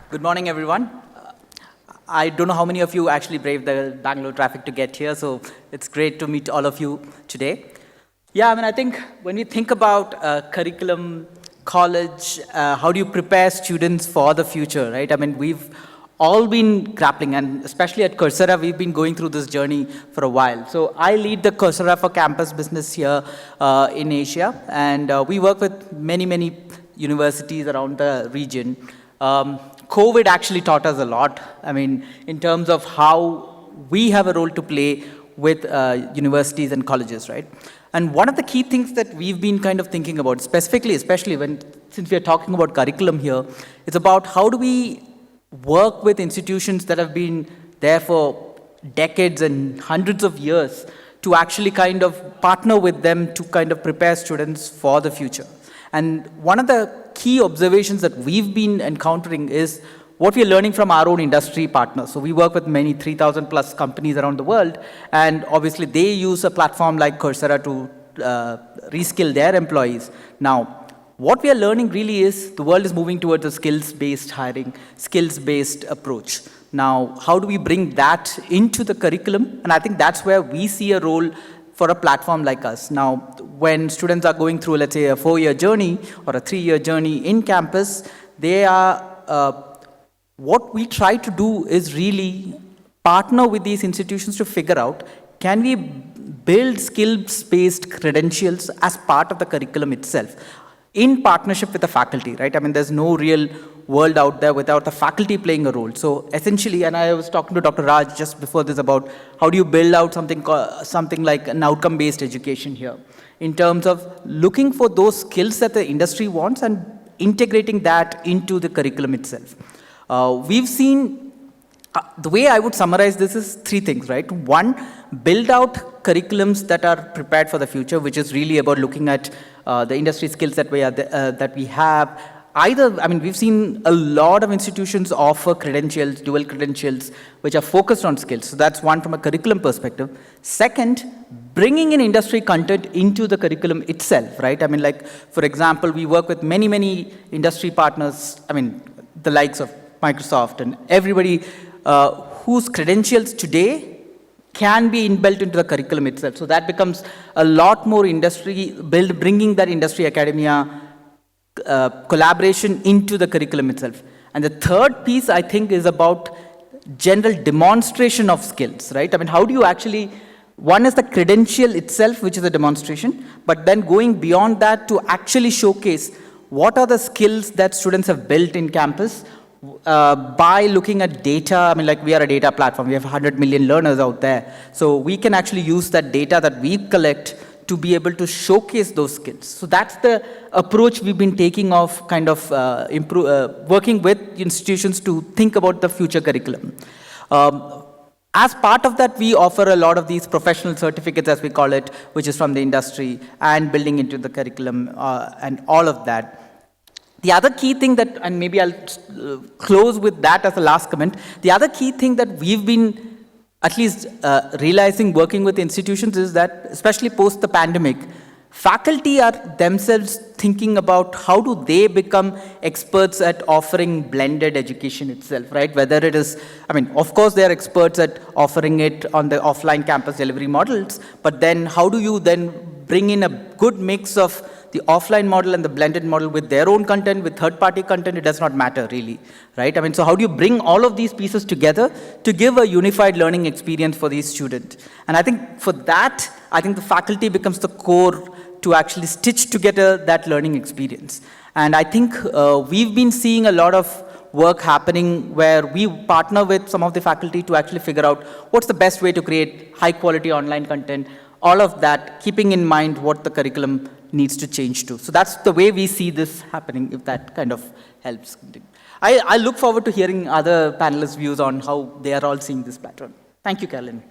Good morning, everyone. I don't know how many of you actually braved the Bangalore traffic to get here, so it's great to meet all of you today. Yeah, I think when we think about curriculum, college, how do you prepare students for the future, right? We've all been grappling, and especially at Coursera, we've been going through this journey for a while. So I lead the Coursera for Campus business here in Asia, and we work with many universities around the region. COVID actually taught us a lot, in terms of how we have a role to play with universities and colleges, right? And one of the key things that we've been kind of thinking about, specifically, especially since we are talking about curriculum here, it's about how do we work with institutions that have been there for decades and hundreds of years to actually kind of partner with them to kind of prepare students for the future. And one of the key observations that we've been encountering is what we're learning from our own industry partners. So we work with many 3,000 plus companies around the world, and obviously they use a platform like Coursera to reskill their employees. Now, what we are learning really is the world is moving towards a skills-based hiring, skills-based approach. Now, how do we bring that into the curriculum? And I think that's where we see a role for a platform like us. Now, when students are going through, let's say, a 4-year journey or a 3-year journey in campus, they are, what we try to do is really partner with these institutions to figure out, can we build skills-based credentials as part of the curriculum itself, in partnership with the faculty, right? There's no real world out there without the faculty playing a role. So essentially, and I was talking to Dr. Raj just before this about how do you build out something like an outcome-based education here, in terms of looking for those skills that the industry wants and integrating that into the curriculum itself. We've seen, the way I would summarize this is 3 things, right? 1, build out curriculums that are prepared for the future, which is really about looking at the industry skills that we have. We've seen a lot of institutions offer credentials, dual credentials, which are focused on skills. So that's one from a curriculum perspective. Second, bringing in industry content into the curriculum itself, right? For example, we work with many industry partners, the likes of Microsoft and everybody whose credentials today can be inbuilt into the curriculum itself. So that becomes a lot more bringing that industry academia collaboration into the curriculum itself. And the third piece, I think, is about general demonstration of skills, right? How do you actually, one is the credential itself, which is a demonstration, but then going beyond that to actually showcase what are the skills that students have built in campus by looking at data. We are a data platform. We have 100 million learners out there. So we can actually use that data that we collect to be able to showcase those skills. So that's the approach we've been taking of kind of working with institutions to think about the future curriculum. As part of that, we offer a lot of these professional certificates, as we call it, which is from the industry and building into the curriculum and all of that. The other key thing that, and maybe I'll close with that as a last comment, the other key thing that we've been at least realizing working with institutions is that, especially post the pandemic, faculty are themselves thinking about how do they become experts at offering blended education itself, right? Whether it is, of course they are experts at offering it on the offline campus delivery models, but then how do you then bring in a good mix of the offline model and the blended model with their own content, with third-party content? It does not matter really, right? So how do you bring all of these pieces together to give a unified learning experience for these students? And I think for that, the faculty becomes the core to actually stitch together that learning experience. And I think we've been seeing a lot of work happening where we partner with some of the faculty to actually figure out what's the best way to create high-quality online content, all of that, keeping in mind what the curriculum needs to change to. So that's the way we see this happening, if that kind of helps. I look forward to hearing other panelists' views on how they are all seeing this pattern. Thank you, Carolyn.